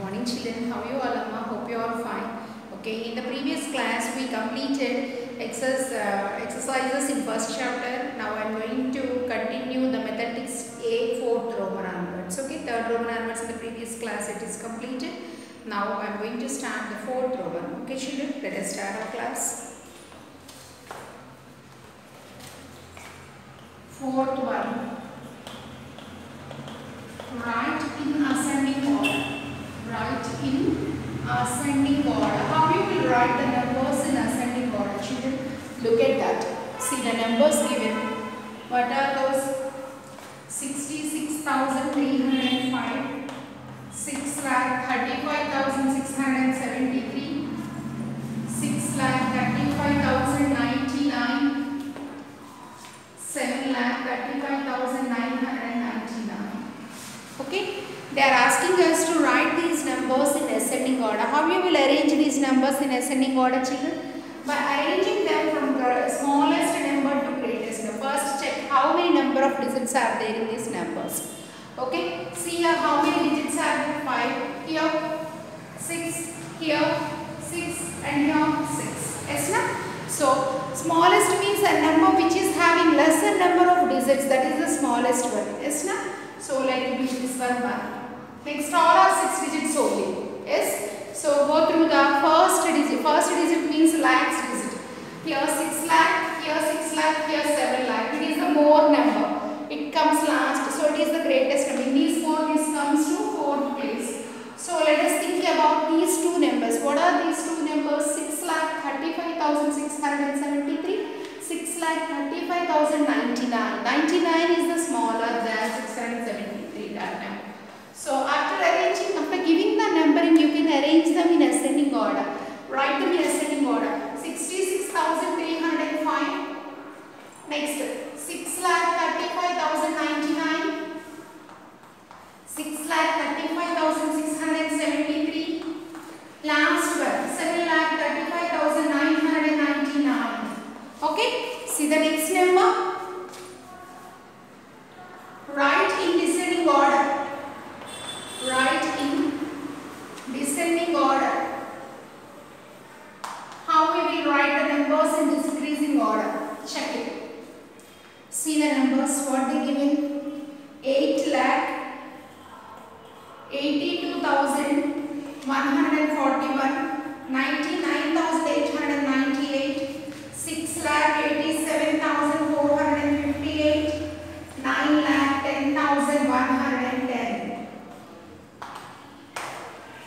Morning children, how are you all? Amma? Hope you are fine. Okay, in the previous class we completed exercises in first chapter. Now I am going to continue the mathematics A, fourth Roman onwards. Okay, third Roman onwards in the previous class it is completed. Now I am going to start the fourth Roman. Okay children, let us start our class. Fourth one. Write in ascending order. Write in ascending order. How you will write the numbers in ascending order, children? Look at that. See the numbers given. What are those? 66,305, 6,35,673, 6,35,099, 7,35,999. Okay. They are asking us to write these numbers in ascending order. How you will arrange these numbers in ascending order, children? By arranging them from the smallest number to greatest. First check how many number of digits are there in these numbers. Okay. See here how many digits are there? 5. Here 6. Here 6 and here 6. Yes, na? So smallest means a number which is having lesser number of digits. That is the smallest one. Yes, na? So let me this one. Next all are 6 digits only. Yes. So go through the first digit. First digit means lakhs digit. Here 6 lakh, here 6 lakh, here 7 lakh. It is the more number. It comes last. So it is the greatest number. In these four, this comes to 4th place. So let us think about these two numbers. What are these two numbers? 6,35,673. 6,35,099. 99 is the smaller than 673. That number. So after giving the numbering, you can arrange them in ascending order. Write them in ascending order. 66,305. Next, 6,35,099. 6,35,673. Last one, 7,35,999. Okay. See the next number. Write in descending order. Write in descending order. How we will write the numbers in decreasing order? Check it. See the numbers what they given. 8,82,141, 99,898, 6,87,458, 9,10,110.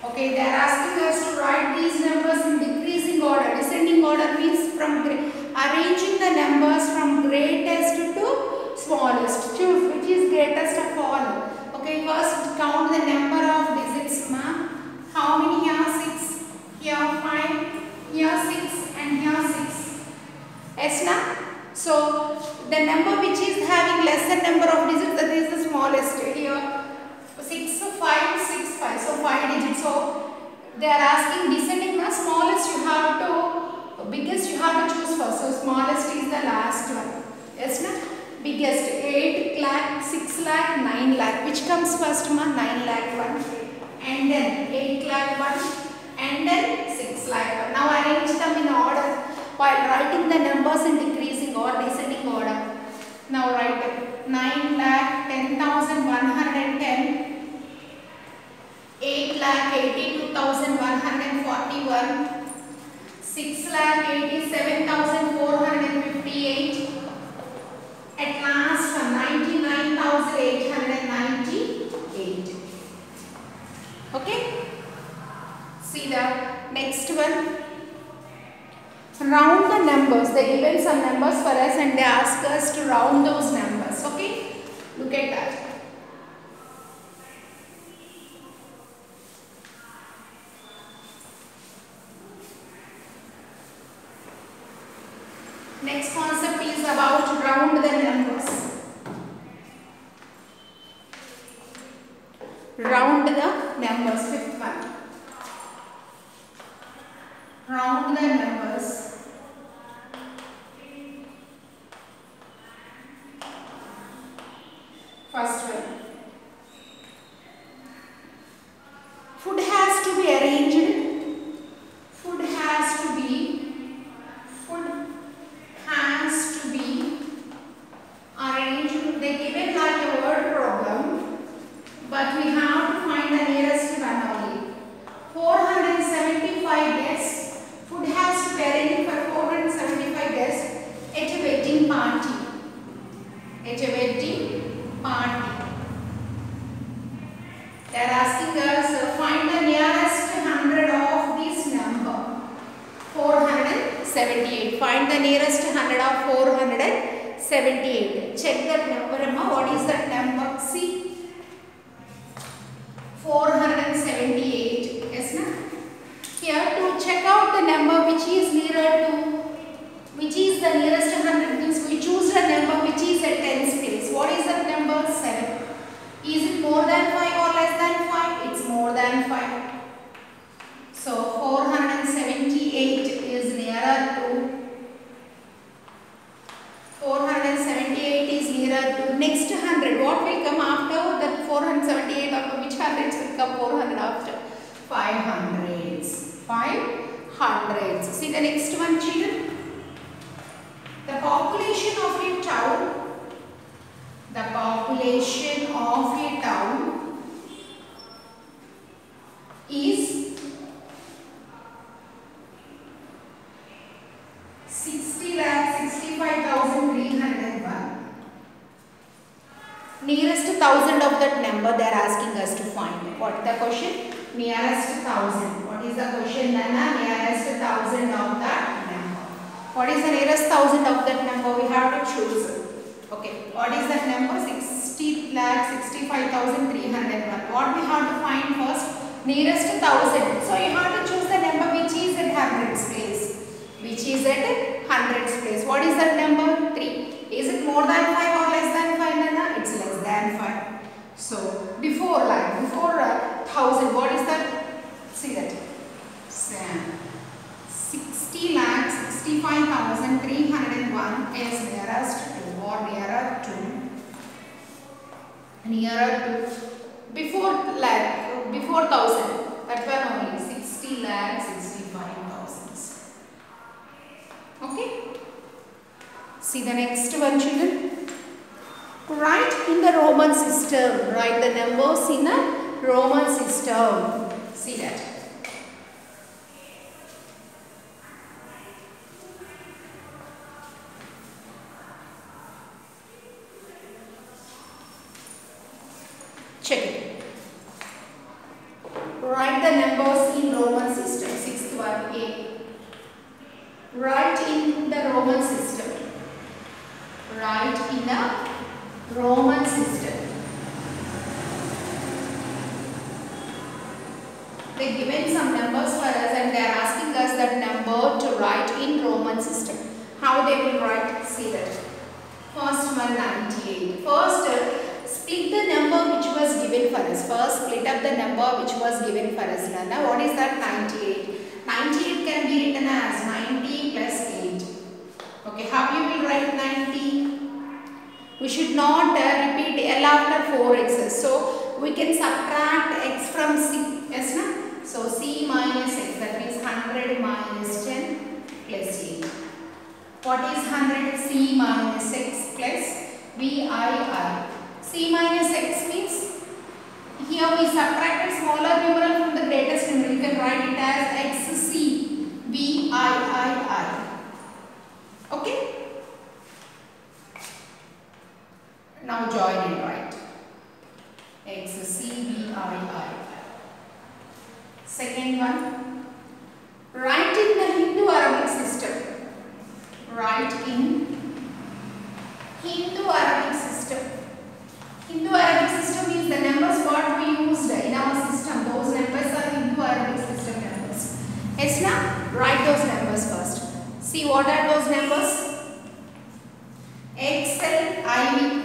Okay, they are asking us to write these numbers in decreasing order. Descending order means from arranging the numbers from greatest to smallest. Choose which is greatest of all. Okay, first count the number of digits, ma'am. How many here? 6. Here 5. Here 6 and here 6. Yes, na? So the number which is having lesser number of digits, that is the smallest. Here 6, 5, 6, 5. So 5 digits. So they are asking descending the smallest you have to, biggest you have to choose first. So smallest is the last one. Yes, na? Biggest 8 lakh, 6 lakh, 9 lakh. Which comes first, ma? 9 lakh 1. And then 8 lakh 1. And then 6 lakh 1. Now arrange them in order while writing the numbers in decreasing or descending order. Now write 9 lakh 10,110. 8,82,141, 6,87,458, at last 99,898. Okay. See the next one. Round the numbers. They given some numbers for us and they ask us to round those numbers. Okay. Look at that. Next concept is about round the numbers. Round the numbers. Fifth one. Round the numbers. First one. Food has the nearest hundred of 478. Check that number, Amma. What is that number? See, 478. Yes, na? Here to check out the number which is nearer to, which is the nearest hundred, means we choose the number which is at tens place. What is that number? 7. Is it more than 5 or less than 5? It's more than 5. So 478 is nearer to, 478 is nearer to next 100. What will come after that 478? After which hundreds will come 400 after? 500s. 500s. See the next one, children. The population of a town. The population of a town is 60,65,301. Nearest 1000 of that number they are asking us to find. What is the question? Nearest 1000. What is the question, Nana? Nearest 1000 of that number. What is the nearest 1000 of that number? We have to choose. Okay. What is that number? 60,65,301. What we have to find first? Nearest 1000. So you have to choose the number which is at hundreds place. Which is at hundreds place. What is that number? 3. Is it more than 5 or less than 5, Nana? It's less than 5. So before 1000, what is that? See that. 60,65,301 is nearest to, or nearer to, before 1000. That one only 60,65,000. Okay. See the next one, children. Write in the Roman system. Write the numbers in a Roman system. See that. Check it. Write the numbers in Roman system. 6th one, A. Write in the Roman system. Write in a Roman system. They given some numbers for us and they are asking us that number to write in Roman system. How they will write? See that. First one, 98. First, split the number which was given for us. First, split up the number which was given for us. Now, what is that? 98. 98 can be written as 90 plus 8. Okay, how you will write 90? We should not repeat L after 4x's. So, we can subtract x from C. Yes, na? So, C minus x, that means 100 minus 10 plus 8. What is 100? C minus x plus VII. C minus x means, here we subtracted smaller numeral from the greatest numeral. You can write it as XC VIII. Okay? Now join it, right? XC VIII. Second one. Write in the Hindu-Arabic system. Write in Hindu-Arabic system. Hindu-Arabic system means the numbers what we used in our system. Those numbers are Hindu-Arabic system numbers. Yes, now write those numbers first. See what are those numbers? XLIV.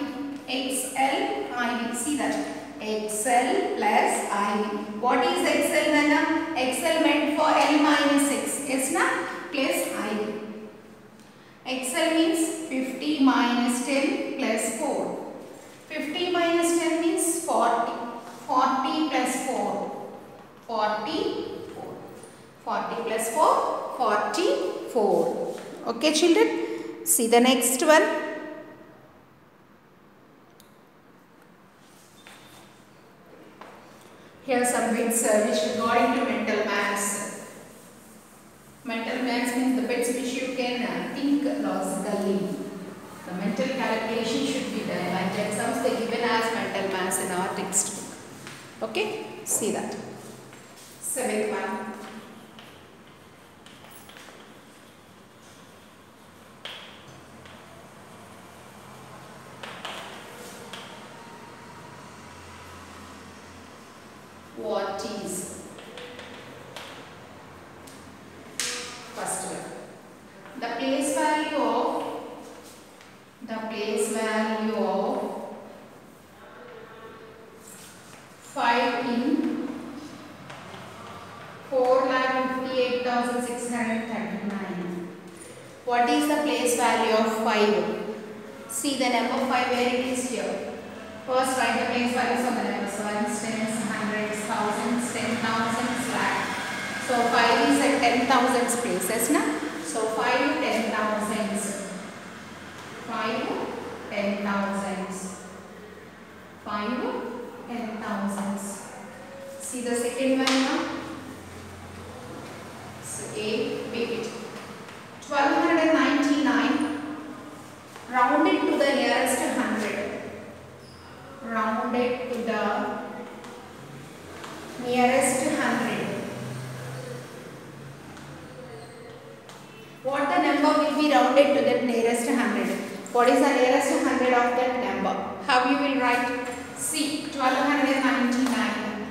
XLIV. See that. XL plus IV. What is XL, Nana? XL meant for L minus x. Yes, na? Plus IV. XL means 50 minus 10 plus 4. 50 minus 10 means 40. 40 plus 4. 44. 40 plus 4. 44. Okay, children. See the next one. Here some bits which regarding to mental maths. Mental maths means the bits which you can think logically. The mental calculation should be done, and exams they given as mental maths in our textbook. Okay, see that. 7th one. What is first one? The place value of 5 in 4,58,639. What is the place value of 5? See the number 5 where it is here. First write the place values of the numbers. Ones, tens, hundreds, thousands, 10,000, lakh. So 5 is at 10,000 places, na? So 5 10,000s. 5 10,000s. 5 10,000s. See the second one now. So A, make it 1299 rounded to the nearest 100. Rounded to the nearest 100. What the number will be rounded to the nearest 100? What is the nearest 100 of that number? How you will write? See, 1299.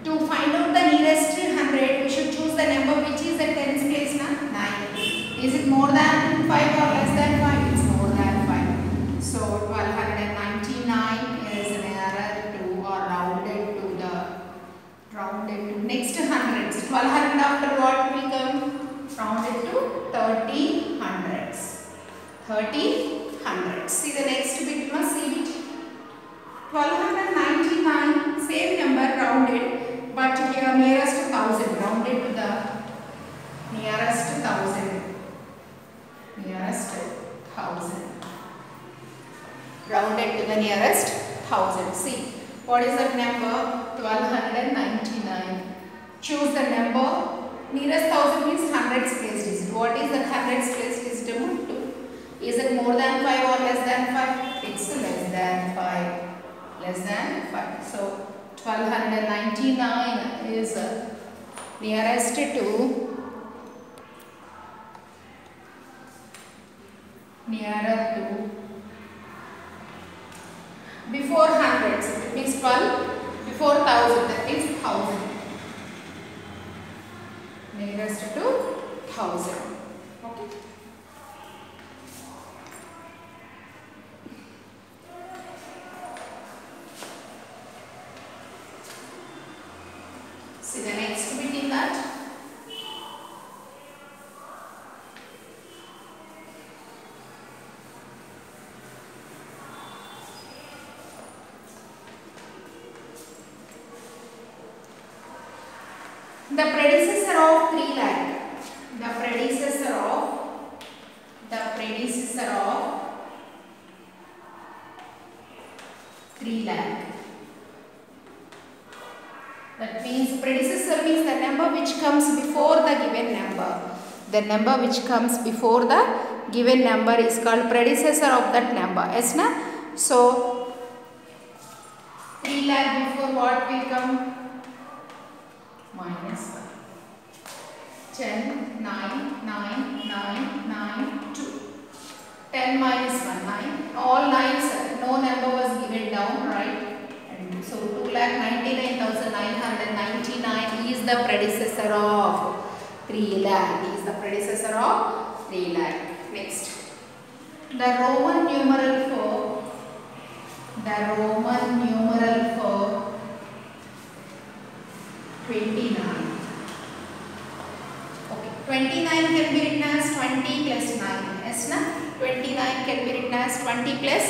To find out the nearest 100, we should choose the number which is at tens place, na? 9. Is it more than 5 or less than 5? It's more than 5. So 1299 is nearer to or rounded to next 100s. 1200 after what will come? Rounded to 30 hundreds. 30 hundreds. See the next bit, must see it. 1299, same number rounded, but here nearest 1000, rounded to the nearest 1000. Nearest 1000. Rounded to the nearest 1000. See, what is that number? 1299. Choose the number. Nearest 1000 means hundreds place digit. What is the hundreds place digit? 2. Is it more than 5 or less than 5? It's less than 5. Less than 5. So 1299 is nearest to before hundreds. It means 12 before 1000. That means 1000. Nearest to 1000. Okay. See the next bit in that. The predecessor of 3 lakh. The predecessor of 3 lakh. That means predecessor means the number which comes before the given number. The number which comes before the given number is called predecessor of that number. Yes, na? So 3 lakh before what will come? Minus 1. 10, 9, 9, 9, 9, 2. 10 minus 1, 9. All 9s, no number was given down, right? And so 2,99,999 is the predecessor of 3 lakh. Is the predecessor of 3 lakh. Next. The Roman numeral for 29. Okay, 29 can be written as 20 plus 9. Yes, na? 29 can be written as 20 plus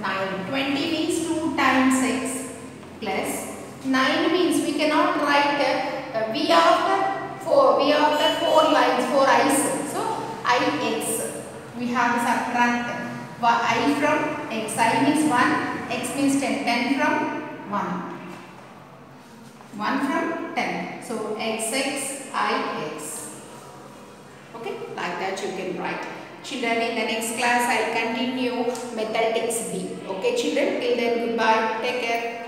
9. 20 means 2 times 6 plus 9 means we cannot write V after 4 lines, 4 i's. So ix. We have to subtract I from x. I means 1, x means 10. 10 from 1. 1 from 10. So xx, ix. Okay, like that you can write. Children, in the next class I will continue mathematics B. Okay children, till then goodbye. Take care.